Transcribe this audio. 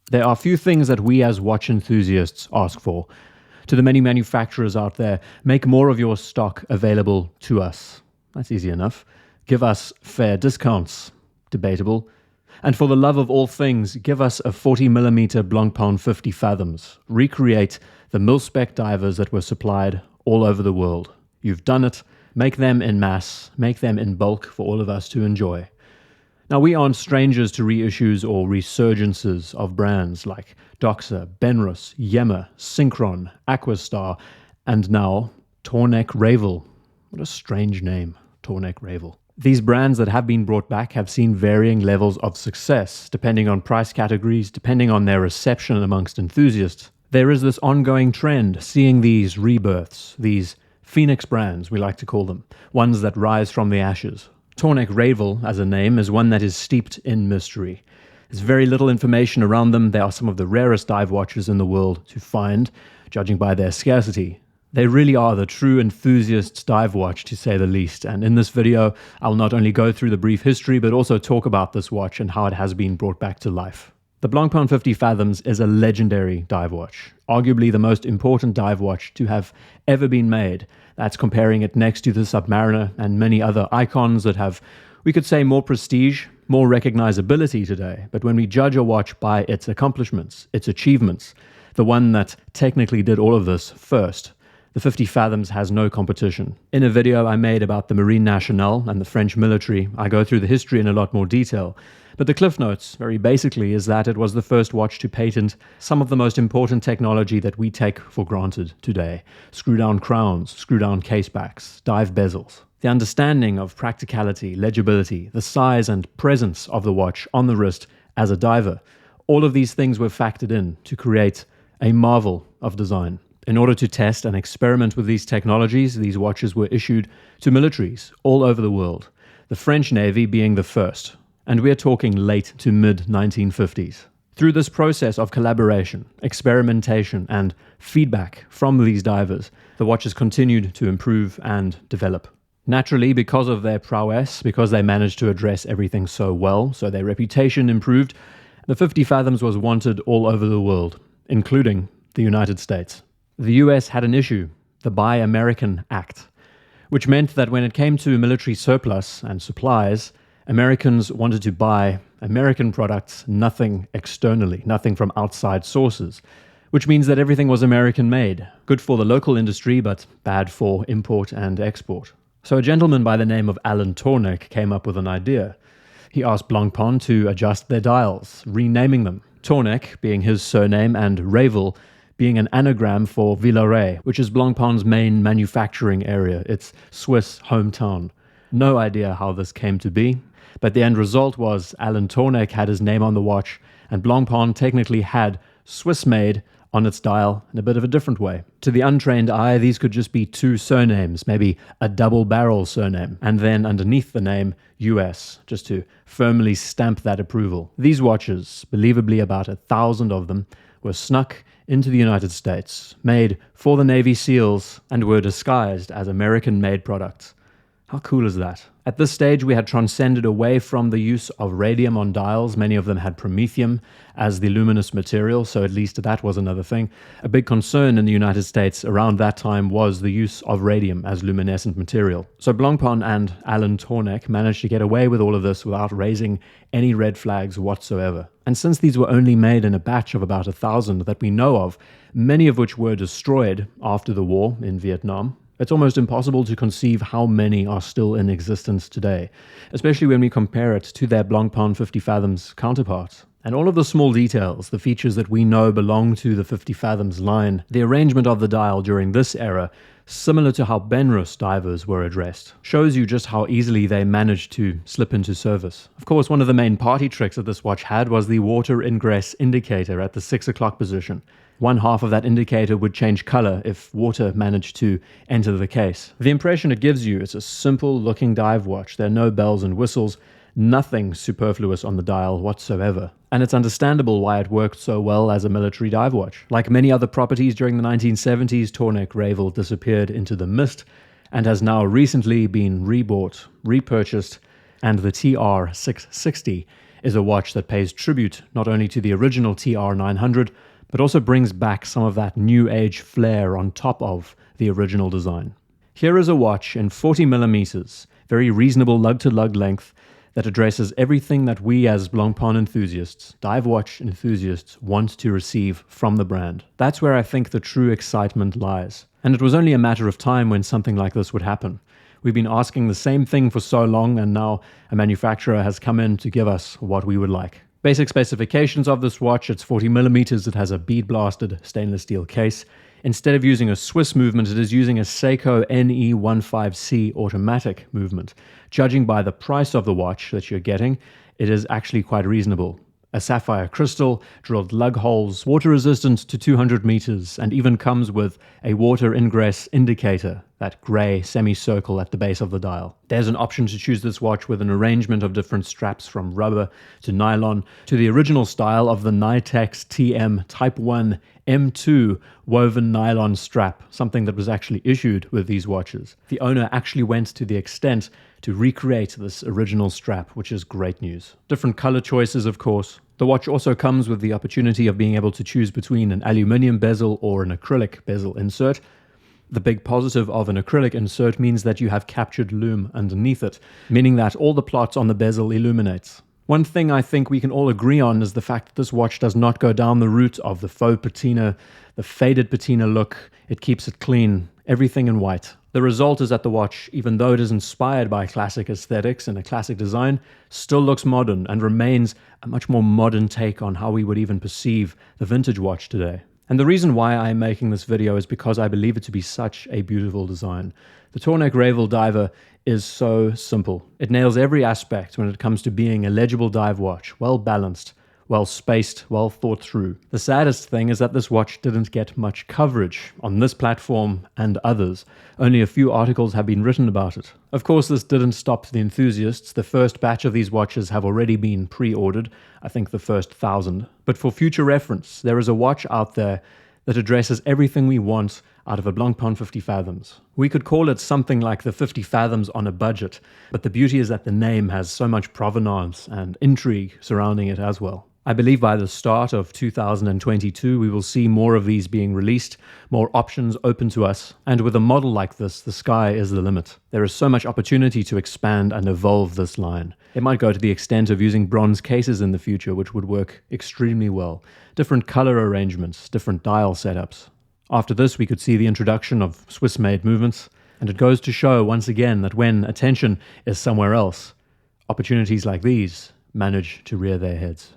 There are few things that we as watch enthusiasts ask for. To the many manufacturers out there, make more of your stock available to us. That's easy enough. Give us fair discounts. Debatable. And for the love of all things, give us a 40mm Blancpain 50 Fathoms. Recreate the MilSpec divers that were supplied all over the world. You've done it. Make them in mass. Make them in bulk for all of us to enjoy. Now, we aren't strangers to reissues or resurgences of brands like Doxa, Benrus, Yemmer, Synchron, Aquastar, and now Tornek-Rayville. What a strange name, Tornek-Rayville. These brands that have been brought back have seen varying levels of success, depending on price categories, depending on their reception amongst enthusiasts. There is this ongoing trend, seeing these rebirths, these phoenix brands, we like to call them, ones that rise from the ashes. Tornek-Rayville, as a name, is one that is steeped in mystery. There's very little information around them. They are some of the rarest dive watches in the world to find, judging by their scarcity. They really are the true enthusiast's dive watch, to say the least. And in this video, I'll not only go through the brief history, but also talk about this watch and how it has been brought back to life. The Blancpain 50 Fathoms is a legendary dive watch, arguably the most important dive watch to have ever been made. That's comparing it next to the Submariner and many other icons that have, we could say, more prestige, more recognizability today. But when we judge a watch by its accomplishments, its achievements, the one that technically did all of this first, the 50 Fathoms has no competition. In a video I made about the Marine Nationale and the French military, I go through the history in a lot more detail. But the cliff notes, very basically, is that it was the first watch to patent some of the most important technology that we take for granted today. Screw-down crowns, screw-down casebacks, dive bezels. The understanding of practicality, legibility, the size and presence of the watch on the wrist as a diver. All of these things were factored in to create a marvel of design. In order to test and experiment with these technologies, these watches were issued to militaries all over the world, the French Navy being the first. And we're talking late to mid-1950s. Through this process of collaboration, experimentation, and feedback from these divers, the watches continued to improve and develop. Naturally, because of their prowess, because they managed to address everything so well, so their reputation improved, the 50 Fathoms was wanted all over the world, including the United States. The US had an issue, the Buy American Act, which meant that when it came to military surplus and supplies, Americans wanted to buy American products, nothing externally, nothing from outside sources, which means that everything was American made. Good for the local industry, but bad for import and export. So a gentleman by the name of Alan Tornek came up with an idea. He asked Blancpain to adjust their dials, renaming them. Tornek being his surname and Rayville being an anagram for Villeret, which is Blancpain's main manufacturing area, its Swiss hometown. No idea how this came to be. But the end result was Alan Tornek had his name on the watch, and Blancpain technically had Swiss-made on its dial in a bit of a different way. To the untrained eye, these could just be two surnames, maybe a double-barrel surname, and then underneath the name, US, just to firmly stamp that approval. These watches, believably about 1,000 of them, were snuck into the United States, made for the Navy SEALs, and were disguised as American-made products. How cool is that? At this stage, we had transcended away from the use of radium on dials. Many of them had promethium as the luminous material, so at least that was another thing. A big concern in the United States around that time was the use of radium as luminescent material. So Blancpain and Alan Tornek managed to get away with all of this without raising any red flags whatsoever. And since these were only made in a batch of about 1,000 that we know of, many of which were destroyed after the war in Vietnam, it's almost impossible to conceive how many are still in existence today, especially when we compare it to their Blancpain 50 Fathoms counterparts. And all of the small details, the features that we know belong to the 50 Fathoms line, the arrangement of the dial during this era, similar to how Benrus divers were addressed, shows you just how easily they managed to slip into service. Of course, one of the main party tricks that this watch had was the water ingress indicator at the 6 o'clock position. One half of that indicator would change color if water managed to enter the case. The impression it gives you is a simple looking dive watch. There are no bells and whistles, nothing superfluous on the dial whatsoever. And it's understandable why it worked so well as a military dive watch. Like many other properties during the 1970s, Tornek-Rayville disappeared into the mist and has now recently been rebought, repurchased, and the TR-660 is a watch that pays tribute not only to the original TR-900, but also brings back some of that new age flair on top of the original design. Here is a watch in 40mm, very reasonable lug-to-lug length, that addresses everything that we as Blancpain enthusiasts, dive watch enthusiasts, want to receive from the brand. That's where I think the true excitement lies. And it was only a matter of time when something like this would happen. We've been asking the same thing for so long, and now a manufacturer has come in to give us what we would like. Basic specifications of this watch: it's 40mm, it has a bead-blasted stainless steel case. Instead of using a Swiss movement, it is using a Seiko NE15C automatic movement. Judging by the price of the watch that you're getting, it is actually quite reasonable. A sapphire crystal, drilled lug holes, water resistant to 200 meters, and even comes with a water ingress indicator, that grey semicircle at the base of the dial. There's an option to choose this watch with an arrangement of different straps from rubber to nylon to the original style of the Nitex TM Type 1 M2 woven nylon strap, something that was actually issued with these watches. The owner actually went to the extent to recreate this original strap, which is great news. Different color choices, of course. The watch also comes with the opportunity of being able to choose between an aluminium bezel or an acrylic bezel insert. The big positive of an acrylic insert means that you have captured lume underneath it, meaning that all the plots on the bezel illuminates. One thing I think we can all agree on is the fact that this watch does not go down the route of the faux patina, the faded patina look. It keeps it clean, everything in white. The result is that the watch, even though it is inspired by classic aesthetics and a classic design, still looks modern and remains a much more modern take on how we would even perceive the vintage watch today. And the reason why I'm making this video is because I believe it to be such a beautiful design. The Tornek-Rayville diver is so simple. It nails every aspect when it comes to being a legible dive watch, well balanced, well spaced, well thought through. The saddest thing is that this watch didn't get much coverage on this platform and others. Only a few articles have been written about it. Of course, this didn't stop the enthusiasts. The first batch of these watches have already been pre-ordered, I think the first 1,000. But for future reference, there is a watch out there that addresses everything we want out of a Blancpain 50 Fathoms. We could call it something like the 50 Fathoms on a budget, but the beauty is that the name has so much provenance and intrigue surrounding it as well. I believe by the start of 2022, we will see more of these being released, more options open to us, and with a model like this, the sky is the limit. There is so much opportunity to expand and evolve this line. It might go to the extent of using bronze cases in the future, which would work extremely well. Different color arrangements, different dial setups. After this, we could see the introduction of Swiss-made movements, and it goes to show once again that when attention is somewhere else, opportunities like these manage to rear their heads.